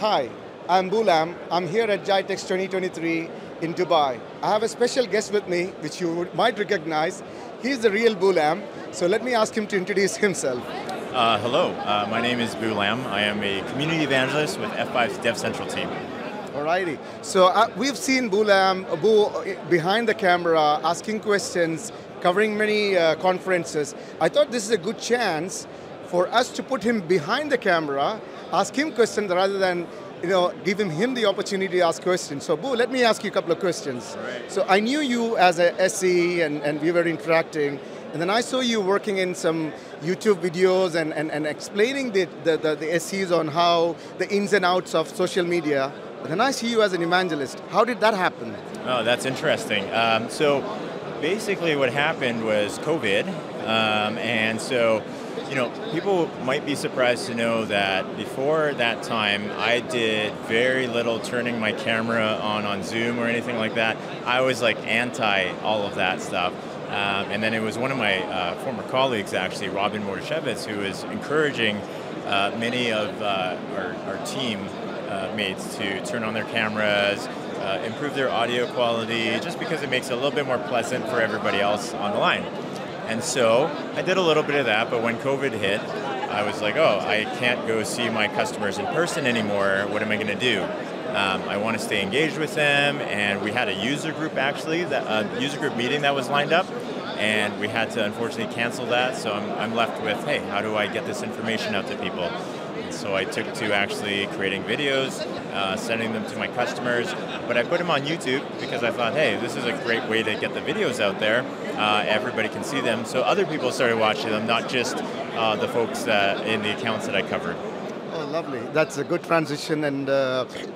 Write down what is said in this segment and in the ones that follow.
Hi, I'm Bo Lam. I'm here at GITEX 2023 in Dubai. I have a special guest with me, which you might recognize. He's the real Bo Lam, so let me ask him to introduce himself. Hello, my name is Bo Lam. I am a Community Evangelist with F5's DevCentral team. Alrighty. So we've seen Bo behind the camera asking questions, covering many conferences. I thought this is a good chance for us to put him behind the camera, ask him questions rather than give him the opportunity to ask questions. So Bo, let me ask you a couple of questions. Right. So I knew you as a SE and we were interacting, and then I saw you working in some YouTube videos and explaining the SEs on how the ins and outs of social media. But then I see you as an evangelist. How did that happen? Oh, that's interesting. So basically what happened was COVID, and so people might be surprised to know that before that time, I did very little turning my camera on Zoom or anything like that. I was like anti all of that stuff. And then it was one of my former colleagues, actually, Robin Mordashevitz, who was encouraging many of our team mates to turn on their cameras, improve their audio quality, just because it makes it a little bit more pleasant for everybody else on the line. And so I did a little bit of that, but when COVID hit, I was like, oh, I can't go see my customers in person anymore. What am I going to do? I want to stay engaged with them, and we had a user group actually, a user group meeting that was lined up, and we had to unfortunately cancel that. So I'm left with, hey, how do I get this information out to people? And so I took to actually creating videos, sending them to my customers, but I put them on YouTube because I thought, hey, this is a great way to get the videos out there. Everybody can see them, so other people started watching them, not just the folks in the accounts that I covered. Oh, lovely. That's a good transition, and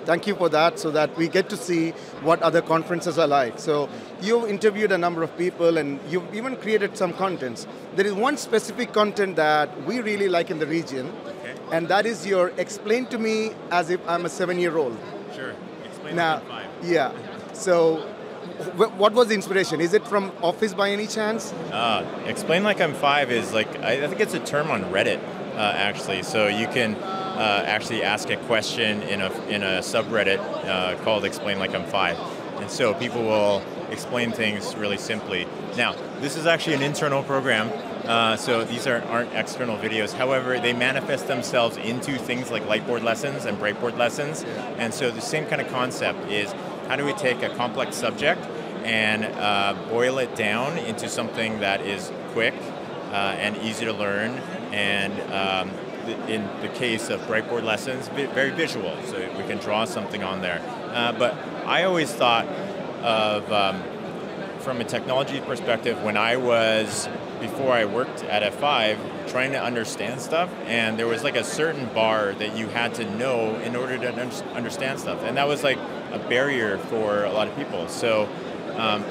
thank you for that, so that we get to see what other conferences are like. So you've interviewed a number of people, and you've even created some contents. There is one specific content that we really like in the region, and that is your explain to me as if I'm a 7-year-old. Sure. Explain now, like I'm 5. Yeah. So what was the inspiration? Is it from Office by any chance? Explain like I'm 5 is like, I think it's a term on Reddit, actually. So you can actually ask a question in a subreddit called Explain Like I'm 5. And so people will explain things really simply. Now, this is actually an internal program, so these aren't external videos. However, they manifest themselves into things like Lightboard lessons and Breakboard lessons. And so the same kind of concept is, how do we take a complex subject and boil it down into something that is quick and easy to learn, and in the case of Breakboard lessons, very visual, so we can draw something on there. But I always thought of, from a technology perspective, when before I worked at F5, trying to understand stuff, and there was like a certain bar that you had to know in order to understand stuff, and that was like a barrier for a lot of people. So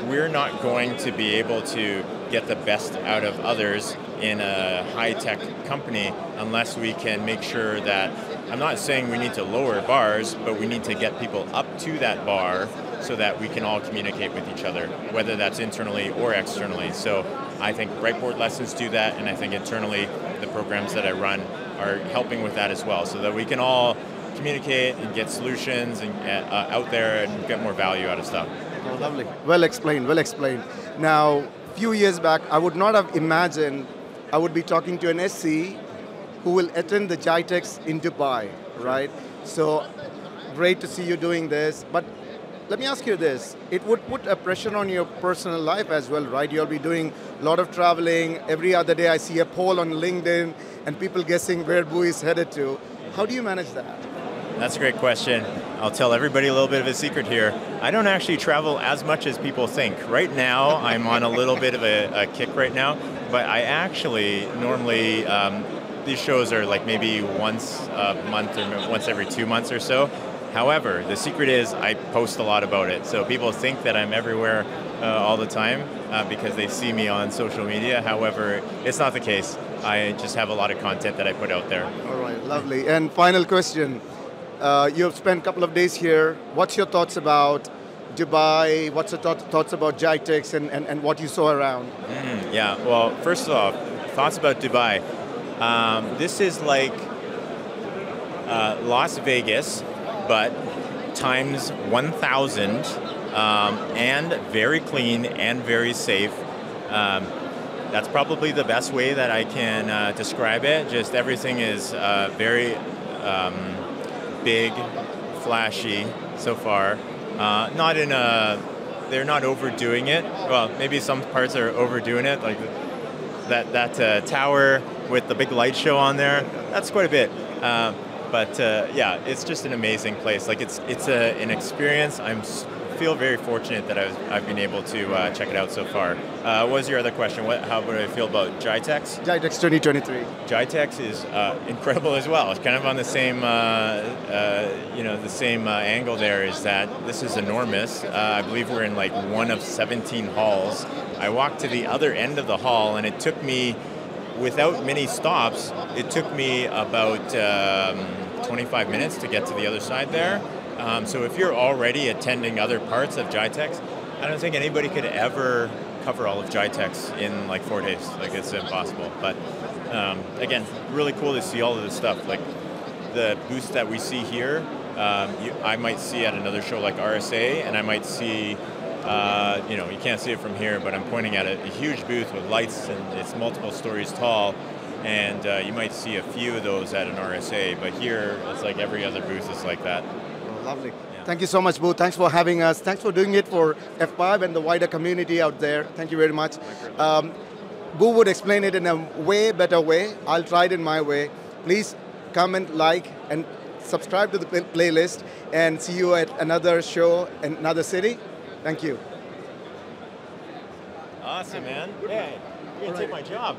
we're not going to be able to get the best out of others in a high-tech company unless we can make sure that, I'm not saying we need to lower bars, but we need to get people up to that bar so that we can all communicate with each other, whether that's internally or externally. So I think Breakboard lessons do that, and I think internally the programs that I run are helping with that as well, so that we can all communicate and get solutions and out there and get more value out of stuff. Oh, lovely. Well explained, well explained. Now, a few years back, I would not have imagined I would be talking to an SC who will attend the GITEX in Dubai, right? So, great to see you doing this, but let me ask you this. It would put a pressure on your personal life as well, right? You'll be doing a lot of traveling. Every other day I see a poll on LinkedIn and people guessing where Bo is headed to. How do you manage that? That's a great question. I'll tell everybody a little bit of a secret here. I don't actually travel as much as people think. Right now, I'm on a little bit of a kick right now, but I actually normally, these shows are like maybe once a month or once every 2 months or so. However, the secret is I post a lot about it. So people think that I'm everywhere all the time because they see me on social media. However, it's not the case. I just have a lot of content that I put out there. All right, lovely. And final question. You've spent a couple of days here. What's your thoughts about Dubai? What's your thoughts about GITEX and what you saw around? Yeah, well, first off, thoughts about Dubai. This is like Las Vegas but times 1,000, and very clean and very safe. That's probably the best way that I can describe it. Just everything is very big, flashy so far. Not in a, they're not overdoing it. Well, maybe some parts are overdoing it, like that tower with the big light show on there. That's quite a bit. But yeah, it's just an amazing place. Like it's an experience. Feel very fortunate that I've been able to check it out so far. What was your other question? How would I feel about GITEX? GITEX 2023. GITEX is incredible as well. It's kind of on the same, the same angle there. Is that this is enormous. I believe we're in like one of 17 halls. I walked to the other end of the hall, and it took me, without many stops, it took me about 25 minutes to get to the other side there. So if you're already attending other parts of GITEX, I don't think anybody could ever cover all of GITEX in like 4 days. Like it's impossible. But again, really cool to see all of this stuff. Like the booths that we see here, I might see at another show like RSA, and I might see, you can't see it from here, but I'm pointing at a huge booth with lights, and it's multiple stories tall. And you might see a few of those at an RSA, but here it's like every other booth is like that. Lovely. Yeah. Thank you so much, Bo. Thanks for having us. Thanks for doing it for F5 and the wider community out there. Thank you very much. Bo would explain it in a way better way. I'll try it in my way. Please comment, like, and subscribe to the playlist, and see you at another show in another city. Thank you. Awesome, man. Hey, you're going to take my job.